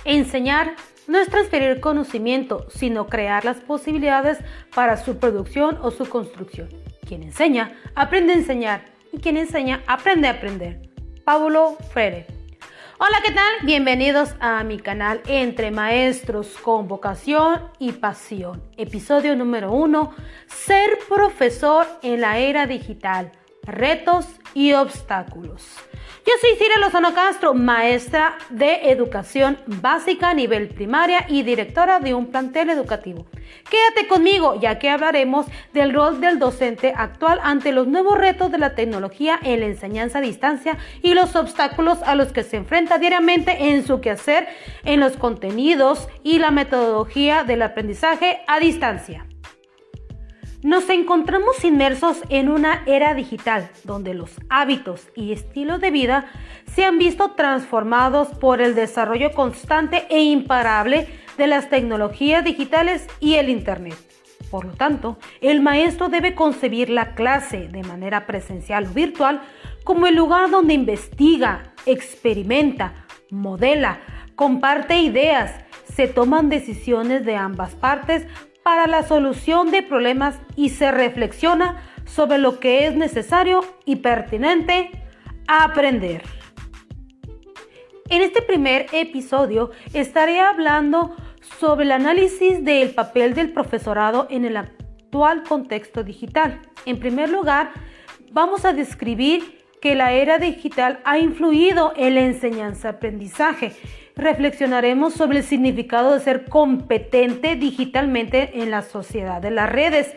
Enseñar no es transferir conocimiento, sino crear las posibilidades para su producción o su construcción. Quien enseña, aprende a enseñar, y quien enseña, aprende a aprender. Paulo Freire. Hola, ¿qué tal? Bienvenidos a mi canal Entre Maestros con Vocación y Pasión. Episodio número 1, ser profesor en la era digital, retos y obstáculos. Yo soy Cira Lozano Castro, maestra de educación básica a nivel primaria y directora de un plantel educativo. Quédate conmigo, ya que hablaremos del rol del docente actual ante los nuevos retos de la tecnología en la enseñanza a distancia y los obstáculos a los que se enfrenta diariamente en su quehacer en los contenidos y la metodología del aprendizaje a distancia. Nos encontramos inmersos en una era digital donde los hábitos y estilos de vida se han visto transformados por el desarrollo constante e imparable de las tecnologías digitales y el Internet. Por lo tanto, el maestro debe concebir la clase de manera presencial o virtual como el lugar donde investiga, experimenta, modela, comparte ideas, se toman decisiones de ambas partes para la solución de problemas y se reflexiona sobre lo que es necesario y pertinente aprender. En este primer episodio estaré hablando sobre el análisis del papel del profesorado en el actual contexto digital. En primer lugar, vamos a describir que la era digital ha influido en la enseñanza-aprendizaje. Reflexionaremos sobre el significado de ser competente digitalmente en la sociedad de las redes.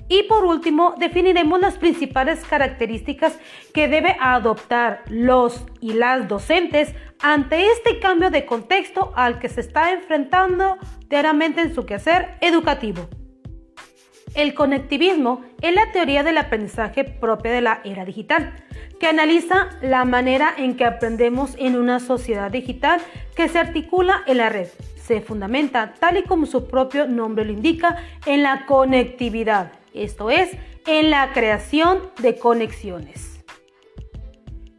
Y por último, definiremos las principales características que debe adoptar los y las docentes ante este cambio de contexto al que se está enfrentando diariamente en su quehacer educativo. El conectivismo es la teoría del aprendizaje propia de la era digital, que analiza la manera en que aprendemos en una sociedad digital que se articula en la red. Se fundamenta, tal y como su propio nombre lo indica, en la conectividad, esto es, en la creación de conexiones.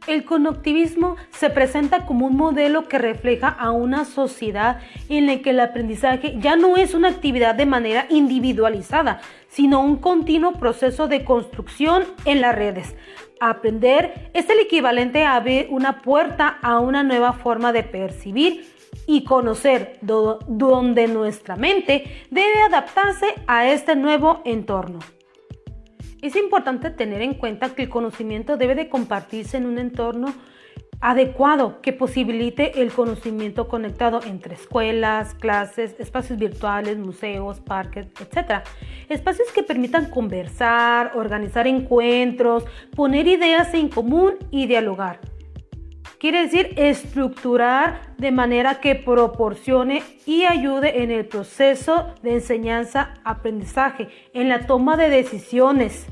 El conectivismo se presenta como un modelo que refleja a una sociedad en la que el aprendizaje ya no es una actividad de manera individualizada, sino un continuo proceso de construcción en las redes. Aprender es el equivalente a abrir una puerta a una nueva forma de percibir y conocer, donde nuestra mente debe adaptarse a este nuevo entorno. Es importante tener en cuenta que el conocimiento debe de compartirse en un entorno adecuado que posibilite el conocimiento conectado entre escuelas, clases, espacios virtuales, museos, parques, etc. Espacios que permitan conversar, organizar encuentros, poner ideas en común y dialogar. Quiere decir estructurar de manera que proporcione y ayude en el proceso de enseñanza-aprendizaje, en la toma de decisiones.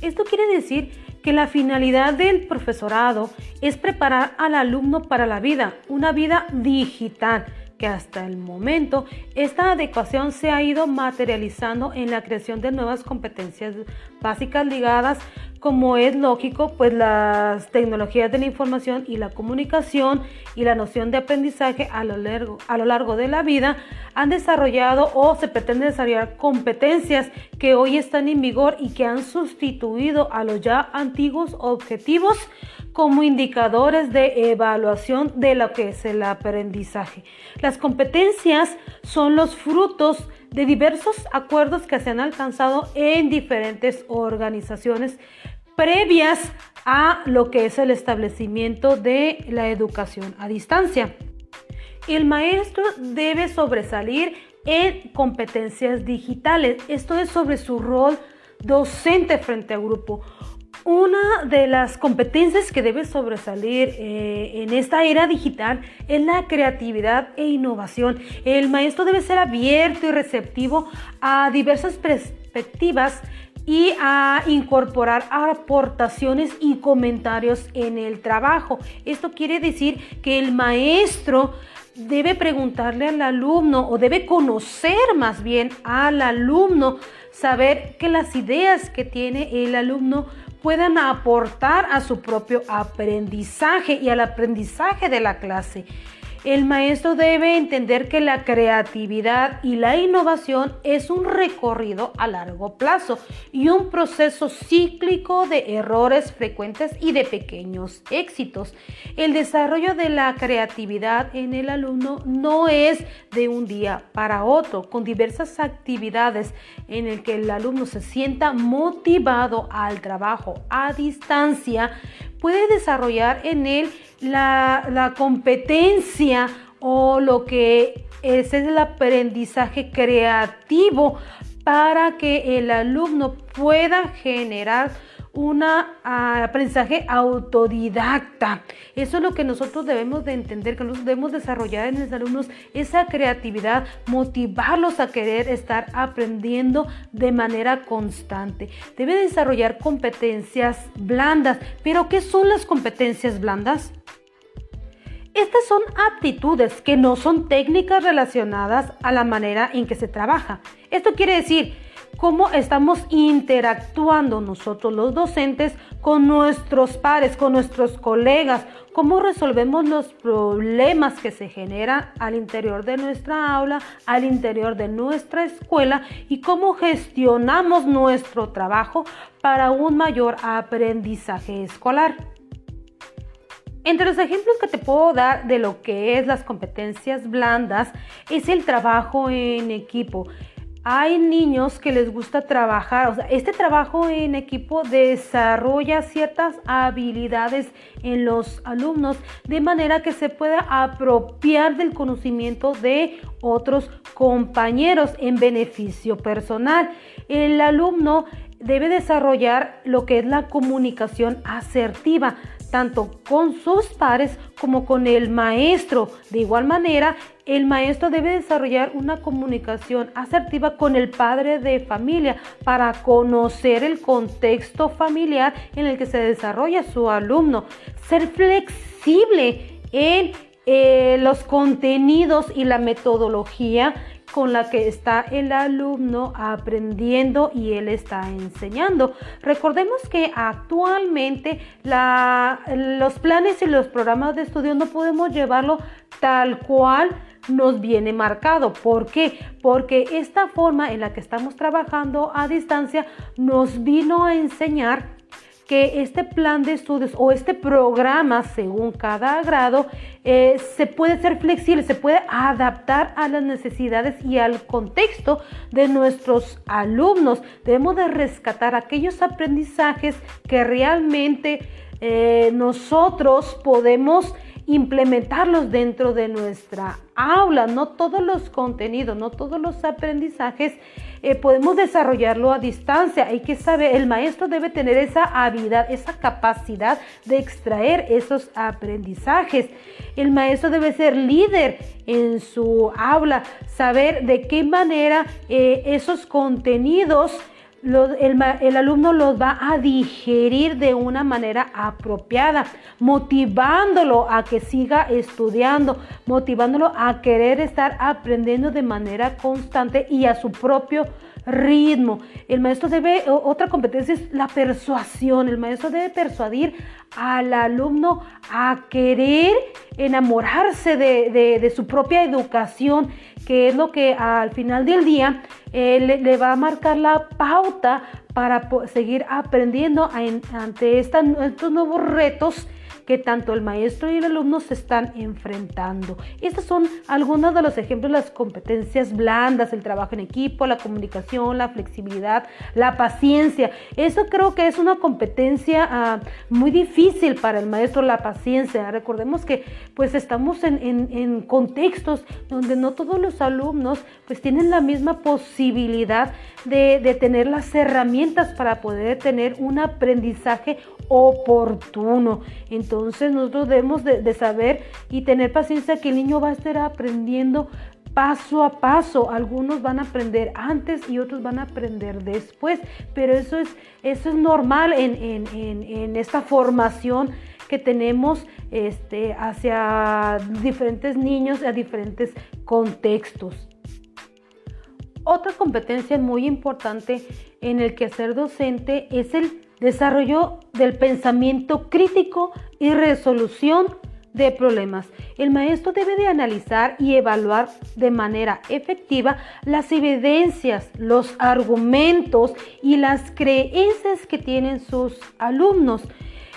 Esto quiere decir que la finalidad del profesorado es preparar al alumno para la vida, una vida digital, que hasta el momento esta adecuación se ha ido materializando en la creación de nuevas competencias básicas ligadas, como es lógico, pues las tecnologías de la información y la comunicación y la noción de aprendizaje a lo largo de la vida han desarrollado o se pretende desarrollar competencias que hoy están en vigor y que han sustituido a los ya antiguos objetivos como indicadores de evaluación de lo que es el aprendizaje. Las competencias son los frutos de diversos acuerdos que se han alcanzado en diferentes organizaciones previas a lo que es el establecimiento de la educación a distancia. El maestro debe sobresalir en competencias digitales, esto es sobre su rol docente frente al grupo. Una de las competencias que debe sobresalir en esta era digital es la creatividad e innovación. El maestro debe ser abierto y receptivo a diversas perspectivas y a incorporar aportaciones y comentarios en el trabajo. Esto quiere decir que el maestro debe preguntarle al alumno o debe conocer más bien al alumno, saber que las ideas que tiene el alumno puedan aportar a su propio aprendizaje y al aprendizaje de la clase. El maestro debe entender que la creatividad y la innovación es un recorrido a largo plazo y un proceso cíclico de errores frecuentes y de pequeños éxitos. El desarrollo de la creatividad en el alumno no es de un día para otro, con diversas actividades en el que el alumno se sienta motivado al trabajo a distancia, puede desarrollar en él la competencia o lo que es el aprendizaje creativo para que el alumno pueda generar un aprendizaje autodidacta. Eso es lo que nosotros debemos de entender, que nosotros debemos desarrollar en los alumnos esa creatividad, motivarlos a querer estar aprendiendo de manera constante. Debe desarrollar competencias blandas. ¿Pero qué son las competencias blandas? Estas son aptitudes que no son técnicas relacionadas a la manera en que se trabaja. Esto quiere decir cómo estamos interactuando nosotros los docentes con nuestros pares, con nuestros colegas, cómo resolvemos los problemas que se generan al interior de nuestra aula, al interior de nuestra escuela y cómo gestionamos nuestro trabajo para un mayor aprendizaje escolar. Entre los ejemplos que te puedo dar de lo que es las competencias blandas es el trabajo en equipo. Hay niños que les gusta trabajar, este trabajo en equipo desarrolla ciertas habilidades en los alumnos de manera que se pueda apropiar del conocimiento de otros compañeros en beneficio personal. El alumno debe desarrollar lo que es la comunicación asertiva, tanto con sus pares como con el maestro. De igual manera, el maestro debe desarrollar una comunicación asertiva con el padre de familia para conocer el contexto familiar en el que se desarrolla su alumno. Ser flexible en los contenidos y la metodología con la que está el alumno aprendiendo y él está enseñando. Recordemos que actualmente los planes y los programas de estudio no podemos llevarlo tal cual nos viene marcado. ¿Por qué? Porque esta forma en la que estamos trabajando a distancia nos vino a enseñar que este plan de estudios o este programa según cada grado se puede ser flexible, se puede adaptar a las necesidades y al contexto de nuestros alumnos. Debemos de rescatar aquellos aprendizajes que realmente nosotros podemos implementarlos dentro de nuestra aula. No todos los contenidos, no todos los aprendizajes podemos desarrollarlo a distancia. Hay que saber, el maestro debe tener esa habilidad, esa capacidad de extraer esos aprendizajes. El maestro debe ser líder en su aula, saber de qué manera esos contenidos el alumno los va a digerir de una manera apropiada, motivándolo a que siga estudiando, motivándolo a querer estar aprendiendo de manera constante y a su propio ritmo. El maestro otra competencia es la persuasión. El maestro debe persuadir al alumno a querer enamorarse de su propia educación, que es lo que al final del día le va a marcar la pauta para seguir aprendiendo ante estos nuevos retos que tanto el maestro y el alumno se están enfrentando. Estos son algunos de los ejemplos de las competencias blandas: el trabajo en equipo, la comunicación, la flexibilidad, la paciencia. Eso creo que es una competencia muy difícil para el maestro, la paciencia. Recordemos que pues estamos en contextos donde no todos los alumnos pues tienen la misma posibilidad de tener las herramientas para poder tener un aprendizaje oportuno. Entonces nosotros debemos de saber y tener paciencia, que el niño va a estar aprendiendo paso a paso. Algunos van a aprender antes y otros van a aprender después, pero eso es normal en esta formación que tenemos hacia diferentes niños, a diferentes contextos. Otra competencia muy importante en el quehacer docente es el desarrollo del pensamiento crítico y resolución de problemas. El maestro debe de analizar y evaluar de manera efectiva las evidencias, los argumentos y las creencias que tienen sus alumnos.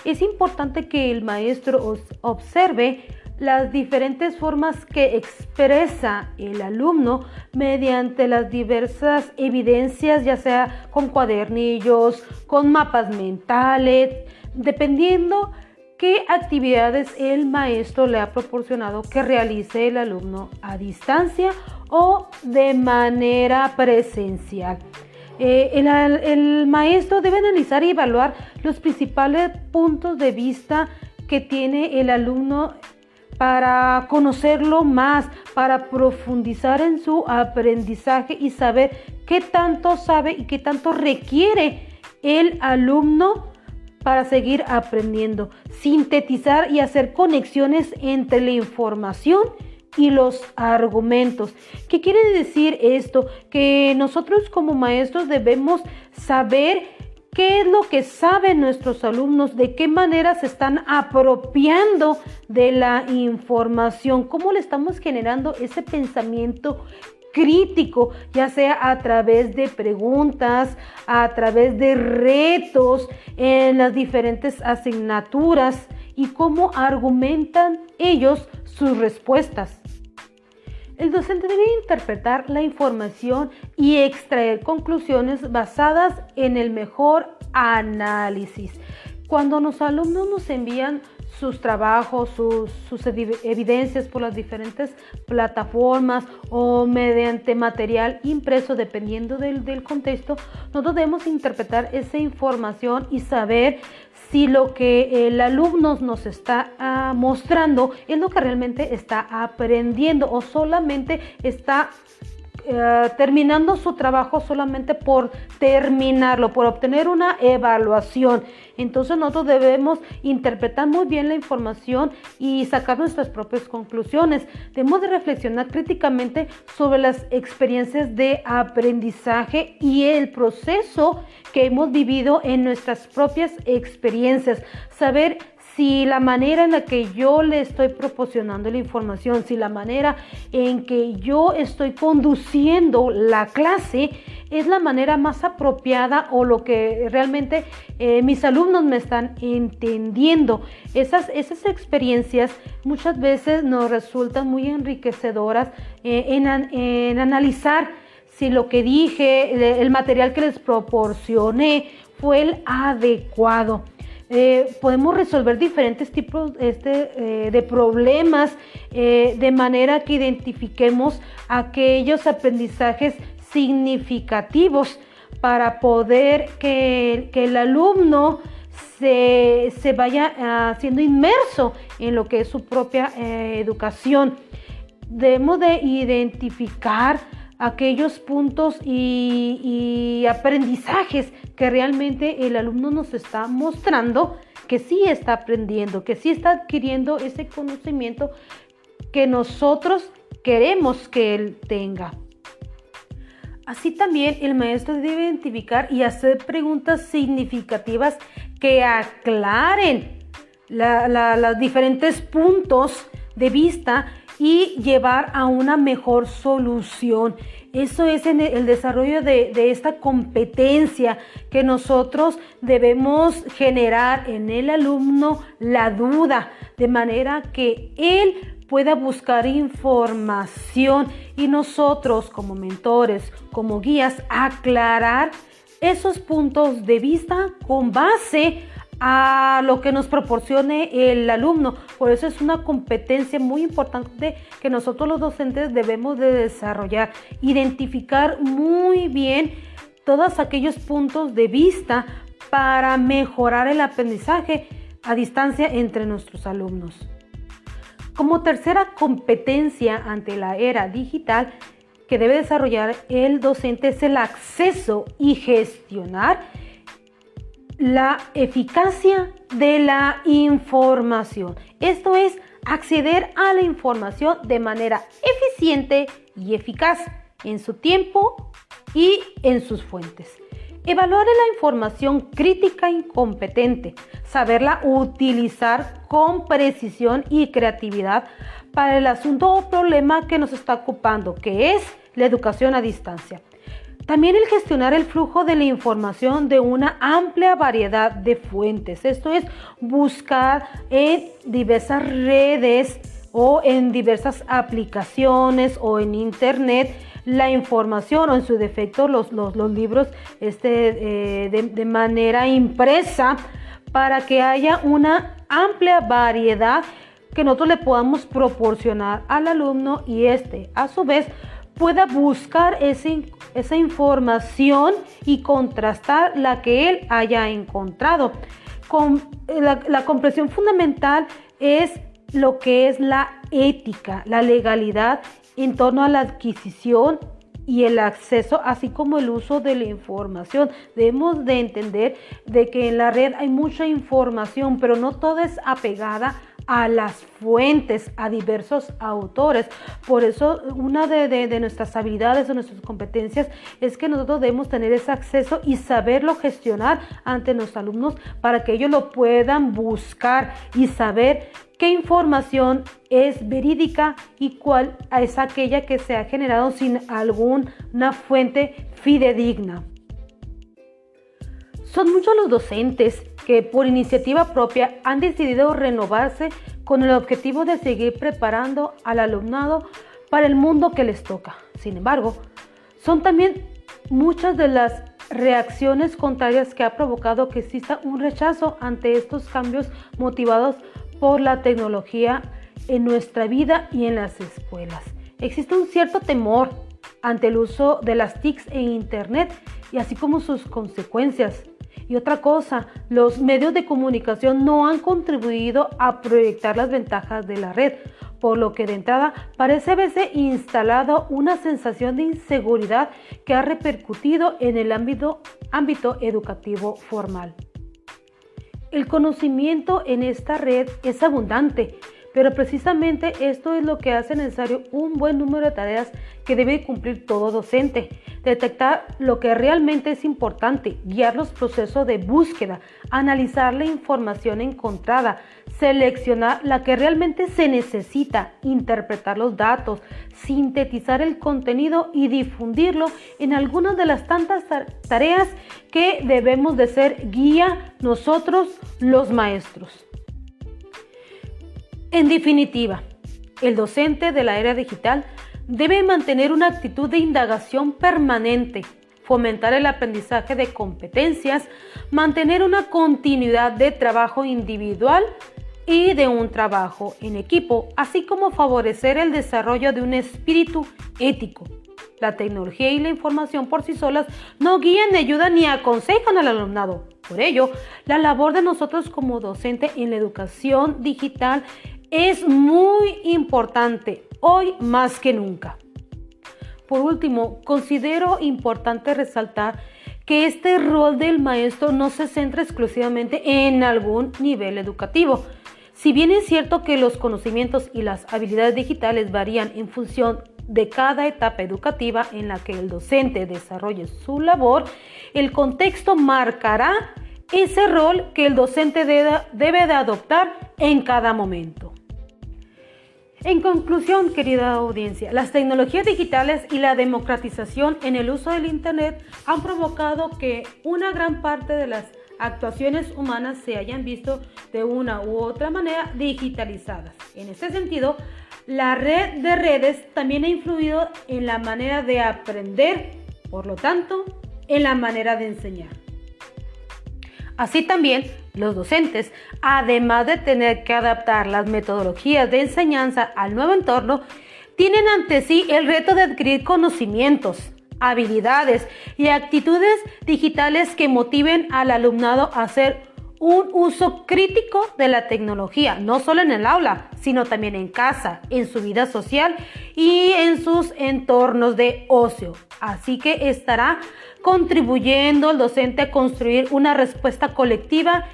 Es importante que el maestro observe las diferentes formas que expresa el alumno mediante las diversas evidencias, ya sea con cuadernillos, con mapas mentales, dependiendo qué actividades el maestro le ha proporcionado que realice el alumno a distancia o de manera presencial. El maestro debe analizar y evaluar los principales puntos de vista que tiene el alumno para conocerlo más, para profundizar en su aprendizaje y saber qué tanto sabe y qué tanto requiere el alumno para seguir aprendiendo, sintetizar y hacer conexiones entre la información y los argumentos. ¿Qué quiere decir esto? Que nosotros como maestros debemos saber qué es lo que saben nuestros alumnos, de qué manera se están apropiando de la información, cómo le estamos generando ese pensamiento crítico, ya sea a través de preguntas, a través de retos en las diferentes asignaturas y cómo argumentan ellos sus respuestas. El docente debe interpretar la información y extraer conclusiones basadas en el mejor análisis. Cuando los alumnos nos envían sus trabajos, sus evidencias por las diferentes plataformas o mediante material impreso, dependiendo del contexto, nosotros debemos interpretar esa información y saber si lo que el alumno nos está mostrando es lo que realmente está aprendiendo o solamente está terminando su trabajo solamente por terminarlo, por obtener una evaluación. Entonces nosotros debemos interpretar muy bien la información y sacar nuestras propias conclusiones. Debemos de reflexionar críticamente sobre las experiencias de aprendizaje y el proceso que hemos vivido en nuestras propias experiencias. Saber si la manera en la que yo le estoy proporcionando la información, si la manera en que yo estoy conduciendo la clase es la manera más apropiada o lo que realmente mis alumnos me están entendiendo. Esas experiencias muchas veces nos resultan muy enriquecedoras en analizar si lo que dije, el material que les proporcioné fue el adecuado. Podemos resolver diferentes tipos de problemas de manera que identifiquemos aquellos aprendizajes significativos para poder que el alumno se vaya siendo inmerso en lo que es su propia educación. Debemos de identificar aquellos puntos y aprendizajes que realmente el alumno nos está mostrando que sí está aprendiendo, que sí está adquiriendo ese conocimiento que nosotros queremos que él tenga. Así también el maestro debe identificar y hacer preguntas significativas que aclaren los diferentes puntos de vista y llevar a una mejor solución. Eso es en el desarrollo de esta competencia que nosotros debemos generar en el alumno, la duda, de manera que él pueda buscar información y nosotros como mentores, como guías, aclarar esos puntos de vista con base a lo que nos proporcione el alumno. Por eso es una competencia muy importante que nosotros los docentes debemos de desarrollar, identificar muy bien todos aquellos puntos de vista para mejorar el aprendizaje a distancia entre nuestros alumnos. Como tercera competencia ante la era digital que debe desarrollar el docente es el acceso y gestionar la eficacia de la información. Esto es acceder a la información de manera eficiente y eficaz en su tiempo y en sus fuentes. Evaluar la información crítica y competente, saberla utilizar con precisión y creatividad para el asunto o problema que nos está ocupando, que es la educación a distancia. También el gestionar el flujo de la información de una amplia variedad de fuentes. Esto es buscar en diversas redes o en diversas aplicaciones o en internet la información o en su defecto los libros de manera impresa para que haya una amplia variedad que nosotros le podamos proporcionar al alumno y a su vez pueda buscar esa información y contrastar la que él haya encontrado. La comprensión fundamental es lo que es la ética, la legalidad en torno a la adquisición y el acceso, así como el uso de la información. Debemos de entender de que en la red hay mucha información, pero no toda es apegada a las fuentes, a diversos autores. Por eso una de nuestras habilidades o nuestras competencias es que nosotros debemos tener ese acceso y saberlo gestionar ante nuestros alumnos para que ellos lo puedan buscar y saber qué información es verídica y cuál es aquella que se ha generado sin alguna fuente fidedigna. Son muchos los docentes que por iniciativa propia han decidido renovarse con el objetivo de seguir preparando al alumnado para el mundo que les toca. Sin embargo, son también muchas de las reacciones contrarias que ha provocado que exista un rechazo ante estos cambios motivados por la tecnología en nuestra vida y en las escuelas. Existe un cierto temor ante el uso de las TICs en Internet y así como sus consecuencias. Y otra cosa, los medios de comunicación no han contribuido a proyectar las ventajas de la red, por lo que de entrada parece haberse instalado una sensación de inseguridad que ha repercutido en el ámbito educativo formal. El conocimiento en esta red es abundante, pero precisamente esto es lo que hace necesario un buen número de tareas que debe cumplir todo docente. Detectar lo que realmente es importante, guiar los procesos de búsqueda, analizar la información encontrada, seleccionar la que realmente se necesita, interpretar los datos, sintetizar el contenido y difundirlo en algunas de las tantas tareas que debemos de ser guía nosotros los maestros. En definitiva, el docente de la era digital debe mantener una actitud de indagación permanente, fomentar el aprendizaje de competencias, mantener una continuidad de trabajo individual y de un trabajo en equipo, así como favorecer el desarrollo de un espíritu ético. La tecnología y la información por sí solas no guían, ni ayudan ni aconsejan al alumnado. Por ello, la labor de nosotros como docente en la educación digital es muy importante, hoy más que nunca. Por último, considero importante resaltar que este rol del maestro no se centra exclusivamente en algún nivel educativo. Si bien es cierto que los conocimientos y las habilidades digitales varían en función de cada etapa educativa en la que el docente desarrolle su labor, el contexto marcará ese rol que el docente debe de adoptar en cada momento. En conclusión, querida audiencia, las tecnologías digitales y la democratización en el uso del Internet han provocado que una gran parte de las actuaciones humanas se hayan visto de una u otra manera digitalizadas. En este sentido, la red de redes también ha influido en la manera de aprender, por lo tanto, en la manera de enseñar. Así también, los docentes, además de tener que adaptar las metodologías de enseñanza al nuevo entorno, tienen ante sí el reto de adquirir conocimientos, habilidades y actitudes digitales que motiven al alumnado a hacer un uso crítico de la tecnología, no solo en el aula, sino también en casa, en su vida social y en sus entornos de ocio. Así que estará contribuyendo el docente a construir una respuesta colectiva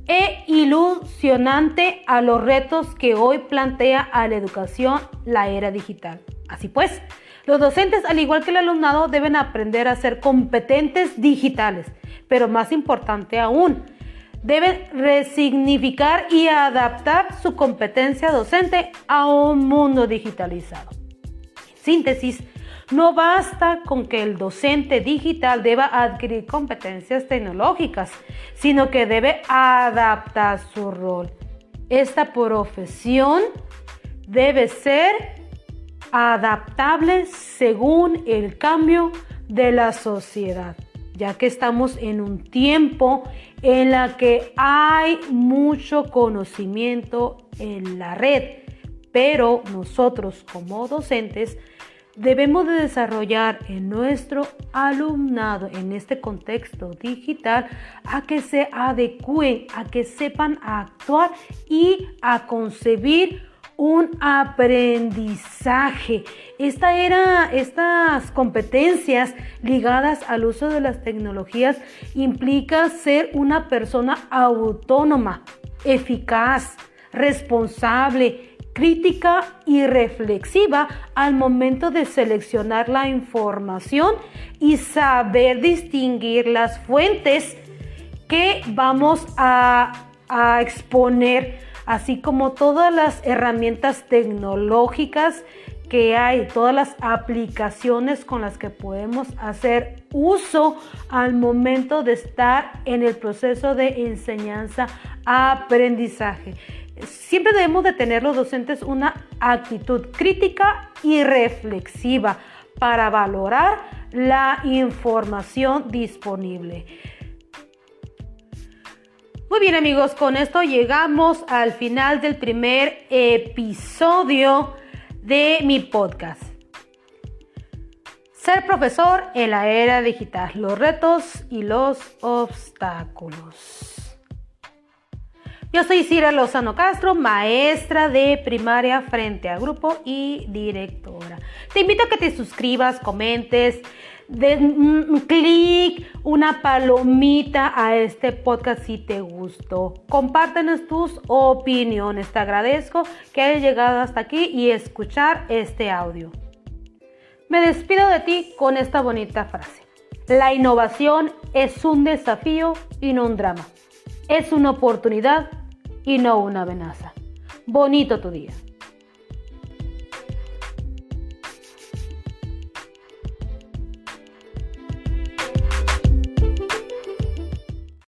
e ilusionante a los retos que hoy plantea a la educación la era digital. Así pues, los docentes, al igual que el alumnado, deben aprender a ser competentes digitales, pero más importante aún, deben resignificar y adaptar su competencia docente a un mundo digitalizado. En síntesis, no basta con que el docente digital deba adquirir competencias tecnológicas, sino que debe adaptar su rol. Esta profesión debe ser adaptable según el cambio de la sociedad, ya que estamos en un tiempo en la que hay mucho conocimiento en la red, pero nosotros como docentes debemos de desarrollar en nuestro alumnado, en este contexto digital, a que se adecúen, a que sepan actuar y a concebir un aprendizaje. Estas competencias ligadas al uso de las tecnologías implica ser una persona autónoma, eficaz, responsable, crítica y reflexiva al momento de seleccionar la información y saber distinguir las fuentes que vamos a exponer, así como todas las herramientas tecnológicas que hay, todas las aplicaciones con las que podemos hacer uso al momento de estar en el proceso de enseñanza-aprendizaje. Siempre debemos de tener los docentes una actitud crítica y reflexiva para valorar la información disponible. Muy bien, amigos, con esto llegamos al final del primer episodio de mi podcast. Ser profesor en la era digital, los retos y los obstáculos. Yo soy Cira Lozano Castro, maestra de primaria frente a grupo y directora. Te invito a que te suscribas, comentes, den un clic, una palomita a este podcast si te gustó. Compártenos tus opiniones. Te agradezco que hayas llegado hasta aquí y escuchar este audio. Me despido de ti con esta bonita frase. La innovación es un desafío y no un drama. Es una oportunidad y no una amenaza. Bonito tu día.